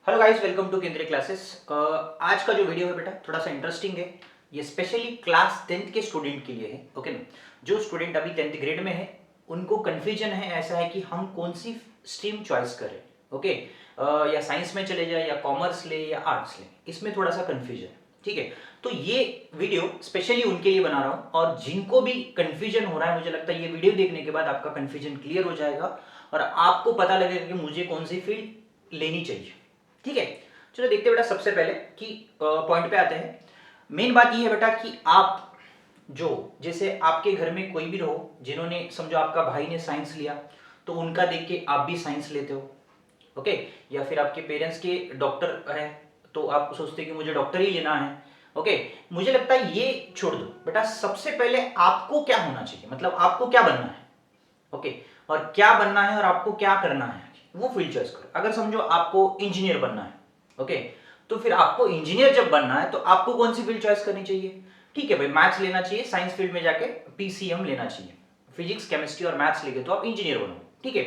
Hello guys, welcome to केंद्रीय classes. आज का जो वीडियो है बेटा थोड़ा सा इंटरेस्टिंग है। ये स्पेशली क्लास 10th के स्टूडेंट के लिए है। ओके ना, जो स्टूडेंट अभी 10th ग्रेड में है उनको कन्फ्यूजन है, ऐसा है कि हम कौन सी स्ट्रीम चॉइस करें। ओके, या साइंस में चले जाए या कॉमर्स ले या आर्ट्स ले, इसमें थोड़ा सा कन्फ्यूजन है। ठीक है, तो ये वीडियो स्पेशली उनके लिए बना रहा हूँ, और जिनको भी कन्फ्यूजन हो रहा है मुझे लगता है ये वीडियो देखने के बाद आपका कन्फ्यूजन क्लियर हो जाएगा और आपको पता लगेगा कि मुझे कौन सी फील्ड लेनी चाहिए। ठीक है, चलो देखते हैं बेटा। सबसे पहले कि पॉइंट पे आते हैं। मेन बात ये है बेटा कि आप जो जैसे आपके घर में कोई भी रहो, जिन्होंने समझो आपका भाई ने साइंस लिया तो उनका देख के आप भी साइंस लेते हो। ओके, या फिर आपके पेरेंट्स के डॉक्टर हैं तो आप सोचते हैं कि मुझे डॉक्टर ही लेना है। ओके, मुझे लगता है ये छोड़ दो बेटा। सबसे पहले आपको क्या होना चाहिए, मतलब आपको क्या बनना है। ओके, और क्या बनना है और आपको क्या करना है वो फील्ड चॉइस करो। अगर समझो आपको इंजीनियर बनना है, ओके, तो फिर आपको इंजीनियर जब बनना है तो आपको कौन सी फील्ड चॉइस करनी चाहिए। ठीक है भाई, मैथ्स लेना चाहिए, साइंस फील्ड में जाके पीसीएम लेना चाहिए, फिजिक्स केमिस्ट्री और मैथ्स लेके तो आप इंजीनियर बनो। ठीक है,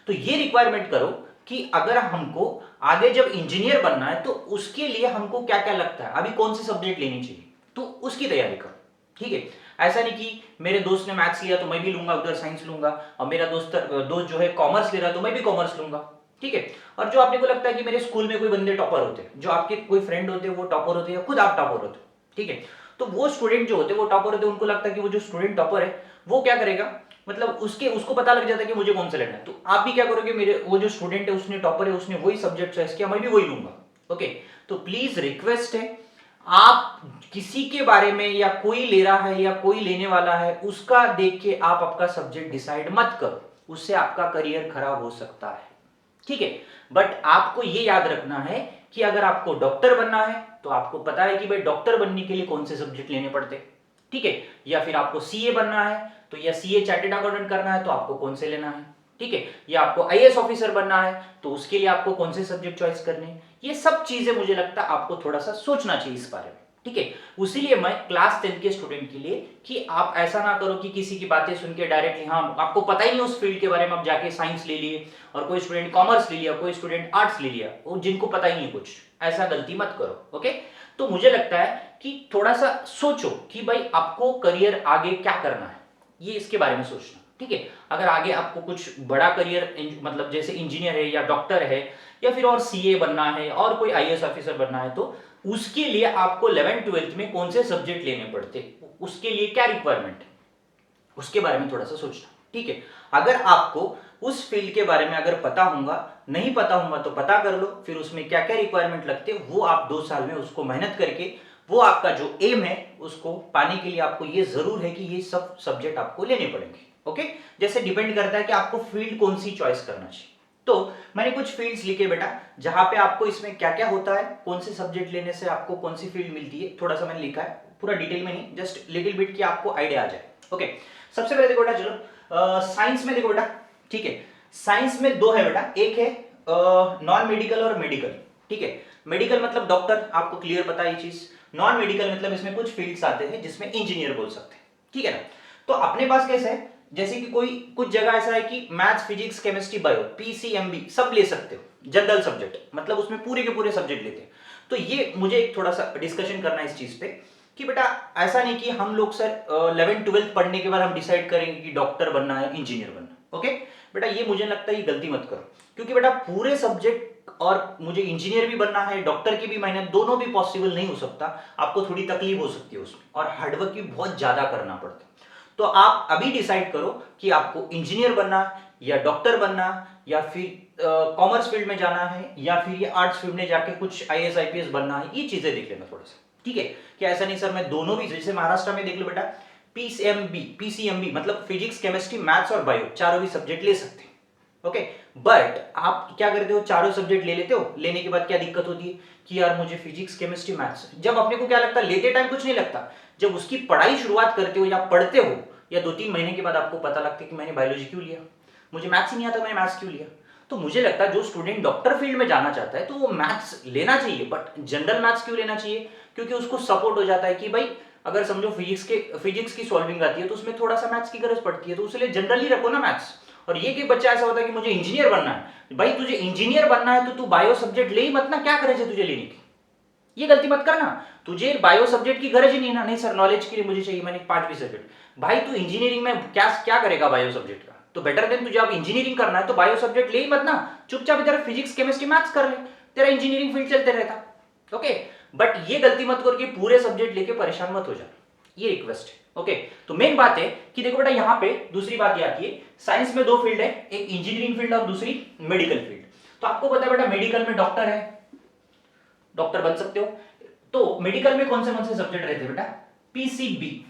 तो ये रिक्वायरमेंट करो कि अगर हमको आगे जब इंजीनियर बनना है तो उसके लिए हमको क्या क्या लगता है, अभी कौन से सब्जेक्ट लेनी चाहिए, तो उसकी तैयारी करो। ठीक है, ऐसा नहीं कि मेरे दोस्त ने मैथ्स लिया तो मैं भी लूंगा, उधर साइंस लूंगा, और मेरा दोस्त जो है कॉमर्स ले रहा है तो मैं भी कॉमर्स लूंगा। ठीक है, और जो आपने को लगता है कि मेरे स्कूल में कोई बंदे टॉपर होते हैं, जो आपके कोई फ्रेंड होते हैं वो टॉपर होते हैं या खुद आप टॉपर होते हो, ठीक है, तो वो स्टूडेंट जो होते हैं वो टॉपर होते हैं, उनको लगता है कि वो जो स्टूडेंट टॉपर है वो क्या करेगा, मतलब उसको पता लग जाता है कि मुझे कौन सा लेना है। तो आप भी क्या करोगे, मेरे वो जो स्टूडेंट है उसने टॉपर है, उसने वही सब्जेक्ट चॉइस किया, मैं भी वही लूंगा। ओके, तो प्लीज रिक्वेस्ट है, आप किसी के बारे में या कोई ले रहा है या कोई लेने वाला है उसका देख के आप आपका सब्जेक्ट डिसाइड मत करो, उससे आपका करियर खराब हो सकता है। ठीक है, बट आपको ये याद रखना है कि अगर आपको डॉक्टर बनना है तो आपको पता है कि भाई डॉक्टर बनने के लिए कौन से सब्जेक्ट लेने पड़ते हैं। ठीक है, या फिर आपको सीए बनना है तो, या सीए चार्टेड अकाउंटेंट करना है तो आपको कौन से लेना है। ठीक है, या आपको आईएएस ऑफिसर बनना है तो उसके लिए आपको कौन से सब्जेक्ट चॉइस करने हैं। ये सब चीजें मुझे लगता है आपको थोड़ा सा सोचना चाहिए इस बारे में। ठीक है, उसीलिए मैं क्लास 10 के स्टूडेंट के लिए कि आप ऐसा ना करो कि किसी की बातें सुन के डायरेक्टली, हाँ आपको पता ही नहीं उस फील्ड के बारे में, आप जाके साइंस ले लिए और कोई स्टूडेंट कॉमर्स ले लिया, कोई स्टूडेंट आर्ट्स ले लिया, वो जिनको पता ही नहीं कुछ, ऐसा गलती मत करो। ओके, तो मुझे लगता है कि थोड़ा सा सोचो कि भाई आपको करियर आगे क्या करना है, ये इसके बारे में सोचना। ठीक है, अगर आगे आपको कुछ बड़ा करियर मतलब जैसे इंजीनियर है या डॉक्टर है या फिर और सीए बनना है और कोई आईएएस ऑफिसर बनना है तो उसके लिए आपको 11th-12th में कौन से सब्जेक्ट लेने पड़ते, उसके लिए क्या रिक्वायरमेंट है, उसके बारे में थोड़ा सा सोचना। ठीक है, अगर आपको उस फील्ड के बारे में अगर पता होगा, नहीं पता होगा तो पता कर लो, फिर उसमें क्या क्या रिक्वायरमेंट लगते हैं वो आप 2 साल में उसको मेहनत करके, वो आपका जो एम है उसको पाने के लिए आपको ये जरूर है कि ये सब सब्जेक्ट आपको लेने पड़ेंगे। ओके, जैसे डिपेंड करता है कि आपको फील्ड कौन सी चॉइस करना चाहिए। तो मैंने कुछ फील्ड्स लिखे बेटा, जहां पे आपको इसमें क्या क्या होता है, कौन से सब्जेक्ट लेने से आपको कौन सी फील्ड मिलती है, थोड़ा सा मैंने लिखा है, पूरा डिटेल में नहीं, जस्ट लिटिल बिट कि आपको आइडिया आ जाए। ओके, सबसे पहले देखो बेटा, चलो साइंस में देखो बेटा। ठीक है, साइंस में दो है बेटा, एक है नॉन मेडिकल और मेडिकल। ठीक है, मेडिकल मतलब डॉक्टर, आपको क्लियर पता है ये चीज। नॉन मेडिकल मतलब इसमें कुछ फील्ड्स आते हैं जिसमें इंजीनियर बोल सकते हैं। ठीक है ना, तो अपने पास कैसे है, जैसे कि कोई कुछ जगह ऐसा है कि maths physics chemistry bio PCMB सब ले सकते हो, जनरल सब्जेक्ट, मतलब उसमें पूरे के पूरे सब्जेक्ट लेते हैं। तो ये मुझे एक थोड़ा सा डिस्कशन करना है इस चीज पे कि बेटा ऐसा नहीं कि हम लोग सर 11th-12th पढ़ने के बाद हम डिसाइड करेंगे कि डॉक्टर बनना है इंजीनियर बनना। ओके बेटा, ये मुझे लगता है ये गलती मत करो, क्योंकि बेटा पूरे सब्जेक्ट और मुझे इंजीनियर भी बनना है, डॉक्टर की भी मेहनत, दोनों भी पॉसिबल नहीं हो सकता। आपको थोड़ी तकलीफ हो सकती है उसमें, और हार्डवर्क भी बहुत ज्यादा करना पड़ता है। तो आप अभी डिसाइड करो कि आपको इंजीनियर बनना या डॉक्टर बनना, या फिर कॉमर्स फील्ड में जाना है, या फिर ये आर्ट्स फील्ड में जाके कुछ आईएएस आईपीएस बनना है। ये चीजें देख लेना थोड़ा सा। ठीक है, कि ऐसा नहीं सर मैं दोनों भी, जैसे महाराष्ट्र में देख लो बेटा, पीसीएमबी मतलब फिजिक्स केमिस्ट्री मैथ्स और बायो चारों भी सब्जेक्ट ले सकते हैं। ओके, बट आप क्या करते हो, चारों सब्जेक्ट ले लेते हो, लेने के बाद क्या दिक्कत होती है कि यार मुझे फिजिक्स केमिस्ट्री मैथ्स, जब अपने को क्या लगता है लेते टाइम कुछ नहीं लगता, जब उसकी पढ़ाई शुरुआत करते हो या पढ़ते हो या 2-3 महीने के बाद आपको पता लगता है कि मैंने बायोलॉजी क्यों लिया, मुझे मैथ्स ही नहीं आता, मैंने मैथ्स क्यों लिया। तो मुझे लगता है जो स्टूडेंट डॉक्टर फील्ड में जाना चाहता है तो वो मैथ्स लेना चाहिए, बट जनरल मैथ्स क्यों लेना चाहिए, क्योंकि उसको सपोर्ट हो जाता है कि भाई अगर समझो फिजिक्स की सॉल्विंग आती है तो उसमें थोड़ा सा मैथ्स की गरज पड़ती है, तो उसके लिए जनरली रखो ना मैथ्स, और ये कि बच्चा ऐसा होता है कि मुझे इंजीनियर बनना है, भाई तुझे इंजीनियर बनना है तो तू बायो सब्जेक्ट ले ही मत ना, क्या गरज है तुझे लेने की, ये गलती मत करना। तुझे बायो सब्जेक्ट की गरज ही नहीं ना, नहीं सर नॉलेज के लिए मुझे चाहिए, मैंने 5 भी सब्जेक्ट, भाई तू इंजीनियरिंग में क्या क्या करेगा बायो सब्जेक्ट का, तो बेटर देन तुझे अब इंजीनियरिंग करना है तो बायो सब्जेक्ट ले ही मत ना, चुपचाप इधर फिजिक्स केमिस्ट्री मैथ्स कर ले, तेरा इंजीनियरिंग फील्ड चलते रहता। ओके, बट ये गलती मत कर कि पूरे सब्जेक्ट लेके परेशान मत हो जा, ये रिक्वेस्ट है। ओके, तो मेन बात है कि देखो बेटा यहाँ पे दूसरी बात ये आती है, साइंस में 2 फील्ड है, एक इंजीनियरिंग फील्ड और दूसरी मेडिकल फील्ड। तो आपको पता है बेटा मेडिकल में डॉक्टर है, डॉक्टर बन सकते हो। तो मेडिकल में कौन से सब्जेक्ट रहते हैं बेटा, पीसीबी,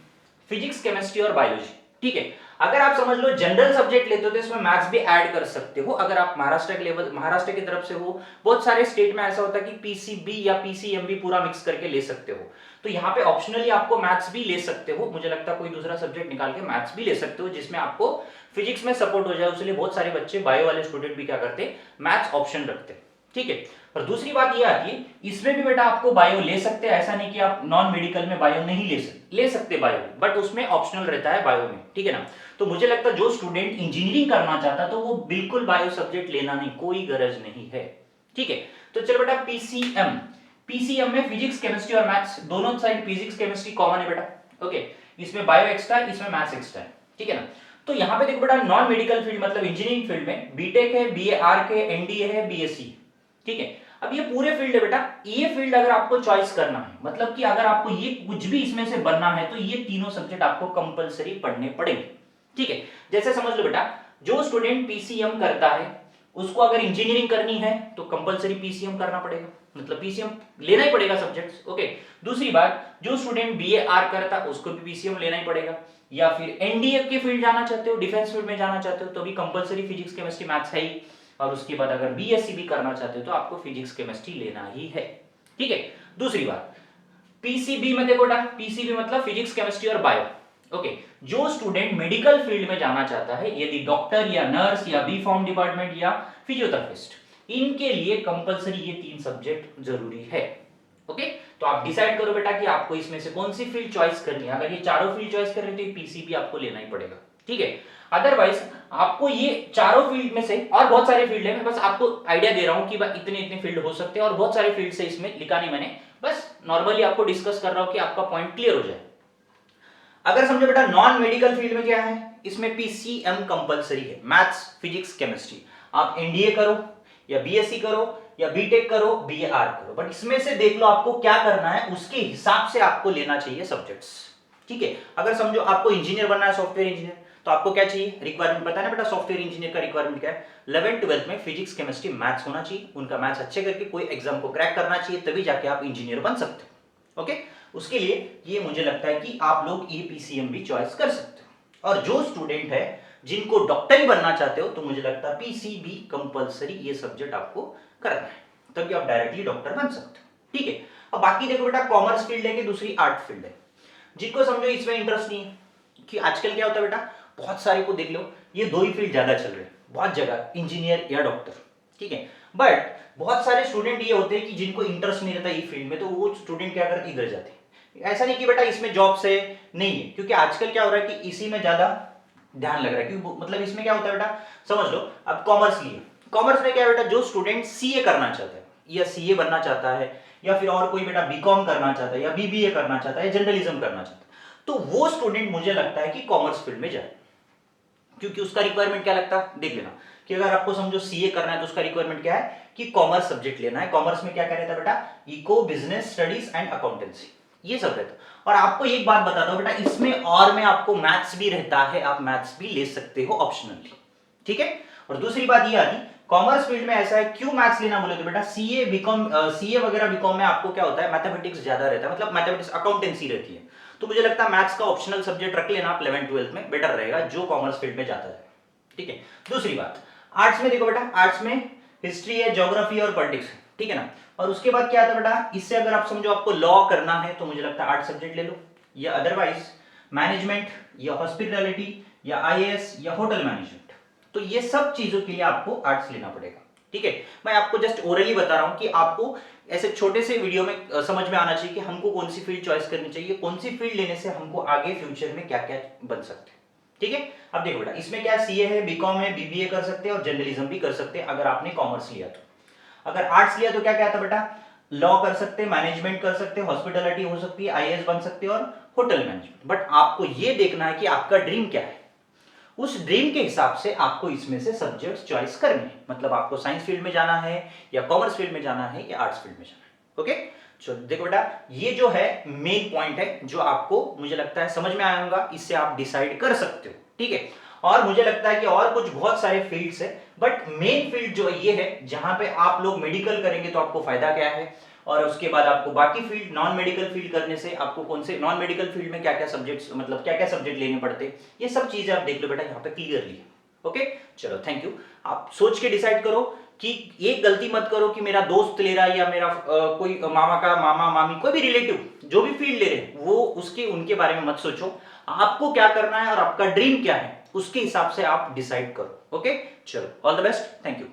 फिजिक्स केमिस्ट्री और बायोलॉजी। ठीक है, अगर आप समझ लो जनरल सब्जेक्ट लेते हो तो इसमें मैथ्स भी ऐड कर सकते हो, अगर आप महाराष्ट्र के लेवल, महाराष्ट्र की तरफ से हो, बहुत सारे स्टेट में ऐसा होता है कि पीसीबी या पीसीएमबी पूरा मिक्स करके ले सकते हो, तो यहाँ पे ऑप्शनली आपको मैथ्स भी ले सकते हो, मुझे लगता है कोई दूसरा सब्जेक्ट निकाल के मैथ्स भी ले सकते हो जिसमें आपको फिजिक्स में सपोर्ट हो जाए, उसलिए बहुत सारे बच्चे बायो वाले स्टूडेंट भी क्या करते हैं, मैथ्स ऑप्शन रखते हैं। ठीक है, और दूसरी बात ये आती है, इसमें भी बेटा आपको बायो ले सकते हैं, ऐसा नहीं कि आप नॉन मेडिकल में बायो नहीं ले सकते बायो, बट उसमें ऑप्शनल रहता है बायो में। ठीक है ना, तो मुझे लगता है जो स्टूडेंट इंजीनियरिंग करना चाहता तो वो बिल्कुल बायो सब्जेक्ट लेना नहीं, कोई गरज नहीं है। ठीक है, तो चलो बेटा पीसीएम में फिजिक्स केमिस्ट्री और मैथ्स दोनों साइड फिजिक्स केमिस्ट्री कॉमन है बेटा। ओके, इसमें बायो एक्स्ट्रा, इसमें मैथ्स एक्स्ट्रा है। ठीक है ना, तो यहां पे देखो बेटा नॉन मेडिकल फील्ड मतलब इंजीनियरिंग फील्ड में बीटेक है, बीएआर के, एनडीए है, बीएससी। ठीक है, अब ये पूरे फील्ड है बेटा, ये फील्ड अगर आपको चॉइस करना है, मतलब कि अगर आपको ये कुछ भी इसमें से बनना है तो ये तीनों सब्जेक्ट आपको कंपलसरी पढ़ने पड़ेंगे। ठीक है, जैसे समझ लो बेटा जो स्टूडेंट पीसीएम करता है उसको अगर इंजीनियरिंग करनी है तो कंपलसरी पीसीएम करना पड़ेगा, मतलब पीसीएम लेना ही पड़ेगा सब्जेक्ट्स। ओके, दूसरी बात जो स्टूडेंट बीएआर करता है उसको भी पीसीएम लेना ही पड़ेगा, या फिर एनडीए के फील्ड जाना चाहते हो, डिफेंस फील्ड में जाना चाहते हो तो भी कंपलसरी फिजिक्स केमिस्ट्री मैथ्स है ही, और उसके बाद अगर बीएससी भी करना चाहते हो तो आपको फिजिक्स केमिस्ट्री लेना ही है। ठीक है, दूसरी बात पीसीबी में देखो बेटा, पीसीबी मतलब फिजिक्स केमिस्ट्री और बायो। ओके, जो स्टूडेंट मेडिकल फील्ड में जाना चाहता है, यदि डॉक्टर या नर्स या बी फार्म डिपार्टमेंट या फिजियोथेरेपिस्ट, इनके लिए कंपलसरी ये 3 सब्जेक्ट जरूरी है। ओके, तो आप डिसाइड करो बेटा कि आपको इसमें से कौन सी फील्ड चॉइस करनी है, अगर ये चारों फील्ड चॉइस कर रहे हो तो पीसीबी आपको लेना ही पड़ेगा। ठीक है, अदरवाइज आपको ये चारों फील्ड में से, और बहुत सारे फील्ड है, मैं बस आपको आइडिया दे रहा हूं कि इतने इतने फील्ड हो सकते हैं, और बहुत सारे फील्ड से इसमें लिखा नहीं मैंने, बस नॉर्मली आपको डिस्कस कर रहा हूं कि आपका पॉइंट क्लियर हो जाए। अगर समझो बेटा नॉन मेडिकल फील्ड में क्या है, इसमें पीसीएम कंपलसरी है, मैथ्स फिजिक्स केमिस्ट्री, आप एनडीए करो या बीएससी करो या बीटेक करो, बीएआर करो, बट इसमें से देख लो आपको क्या करना है, उसके हिसाब से आपको लेना चाहिए सब्जेक्ट्स। ठीक है, अगर समझो आपको इंजीनियर बनना है, सॉफ्टवेयर इंजीनियर, तो आपको क्या चाहिए, रिक्वायरमेंट पता है ना बेटा, सॉफ्टवेयर इंजीनियर का रिक्वायरमेंट क्या है, 11th 12th में फिजिक्स केमिस्ट्री मैथ्स होना चाहिए, उनका मैथ्स अच्छे करके कोई एग्जाम को क्रैक करना चाहिए, तभी जाके आप इंजीनियर बन सकते हो। ओके, उसके लिए ये मुझे लगता है कि आप लोग ये पीसीएम भी चॉइस कर सकते हो, और जो स्टूडेंट है जिनको डॉक्टर ही बनना चाहते हो तो मुझे लगता है पीसीबी कंपलसरी ये सब्जेक्ट आपको करना है, तभी आप डायरेक्टली डॉक्टर बन सकते हो। ठीक है, अब बाकी देखो बेटा कॉमर्स फील्ड है कि दूसरी आर्ट फील्ड है, जिनको समझो इसमें इंटरेस्ट नहीं है, कि आजकल क्या होता है बेटा बहुत सारे को देख लो ये 2 ही फील्ड ज्यादा चल रहे हैं बहुत जगह, इंजीनियर या डॉक्टर। ठीक है, बट बहुत सारे स्टूडेंट ये होते हैं कि जिनको इंटरेस्ट नहीं रहता ये फील्ड में, तो वो स्टूडेंट क्या करते इधर जाते हैं, ऐसा नहीं कि बेटा इसमें जॉब से नहीं है, क्योंकि आजकल क्या हो रहा है कि इसी में ज्यादा ध्यान लग रहा है, क्योंकि मतलब इसमें क्या होता है बेटा समझ लो, अब कॉमर्स लिए, कॉमर्स में क्या है बेटा जो स्टूडेंट सीए करना चाहता है या सीए बनना चाहता है, या फिर और कोई बेटा बीकॉम करना चाहता है या बीबीए करना चाहता है, जर्नलिज्म करना चाहता है, तो वो स्टूडेंट मुझे लगता है कि कॉमर्स फील्ड में जाए, क्योंकि उसका रिक्वायरमेंट क्या लगता है, देख लेना कि अगर आपको समझो सीए करना है तो उसका रिक्वायरमेंट क्या है कि कॉमर्स सब्जेक्ट लेना है। कॉमर्स में क्या क्या रहता है बेटा, eco, business studies and accountancy, ये सब रहता है। और आपको एक बात बताता हूं बेटा, इसमें और में आपको मैथ्स भी रहता है, आप मैथ्स भी ले सकते हो ऑप्शनली। ठीक है, और दूसरी बात ये आती कॉमर्स फील्ड में ऐसा है, क्यों मैथ्स लेना बोले तो बेटा सीए बीकॉम, सीए वगैरह बीकॉम में आपको क्या होता है मैथमेटिक्स ज्यादा रहता है, मतलब मैथमेटिक्स अकाउंटेंसी रहती है, तो मुझे लगता है मैथ्स का ऑप्शनल सब्जेक्ट रख लेना आप 11th 12th में, बेटर रहेगा जो कॉमर्स फील्ड में जाता है। ठीक है, दूसरी बात आर्ट्स में देखो बेटा, आर्ट्स में हिस्ट्री है, ज्योग्राफी और पॉलिटिक्स है। ठीक है ना, और उसके बाद क्या आता है बेटा, इससे अगर आप समझो आपको लॉ करना है तो मुझे लगता है आर्ट्स सब्जेक्ट ले लो, या अदरवाइज मैनेजमेंट या हॉस्पिटैलिटी या आईएएस या होटल मैनेजमेंट, तो ये सब चीजों के लिए आपको आर्ट्स लेना पड़ेगा। ठीक है, मैं आपको जस्ट ओरली बता रहा हूं कि आपको ऐसे छोटे से वीडियो में समझ में आना चाहिए कि हमको कौन सी फील्ड चॉइस करनी चाहिए, कौन सी फील्ड लेने से हमको आगे फ्यूचर में क्या क्या बन सकते हैं। ठीक है। अब देखो बेटा, इसमें क्या सीए है, बीकॉम है, बीबीए कर सकते हैं और जर्नलिज्म भी कर सकते हैं अगर आपने कॉमर्स लिया तो। अगर आर्ट्स लिया तो क्या क्या था बेटा, लॉ कर सकते हैं, मैनेजमेंट कर सकते हैं, हॉस्पिटलिटी हो सकती है, आईएएस बन सकते हैं और होटल मैनेजमेंट। बट आपको ये देखना है कि आपका ड्रीम क्या है, उस ड्रीम के हिसाब से आपको इसमें से सब्जेक्ट्स चॉइस करने हैं। मतलब आपको साइंस फील्ड में जाना है या कॉमर्स फील्ड में जाना है या आर्ट्स फील्ड में जाना है। ओके, चलो देखो बेटा, ये जो है मेन पॉइंट है जो आपको मुझे लगता है समझ में आया होगा, इससे आप डिसाइड कर सकते हो। ठीक है, और मुझे लगता है कि और कुछ बहुत सारे फील्ड्स है, बट मेन फील्ड जो ये है जहां पे आप लोग मेडिकल करेंगे तो आपको फायदा क्या है, और उसके बाद आपको बाकी फील्ड नॉन मेडिकल फील्ड करने से आपको कौन से नॉन मेडिकल फील्ड में क्या क्या सब्जेक्ट्स, मतलब क्या क्या सब्जेक्ट लेने पड़ते, ये सब चीजें आप देख लो बेटा यहाँ पे क्लियरली। ओके, चलो थैंक यू। आप सोच के डिसाइड करो कि एक गलती मत करो कि मेरा दोस्त ले रहा है या मेरा कोई मामा का मामा मामी कोई भी रिलेटिव जो भी फील्ड ले रहे हैं वो उसके उनके बारे में मत सोचो। आपको क्या करना है और आपका ड्रीम क्या है उसके हिसाब से आप डिसाइड करो। ओके, चलो all the best, thank you.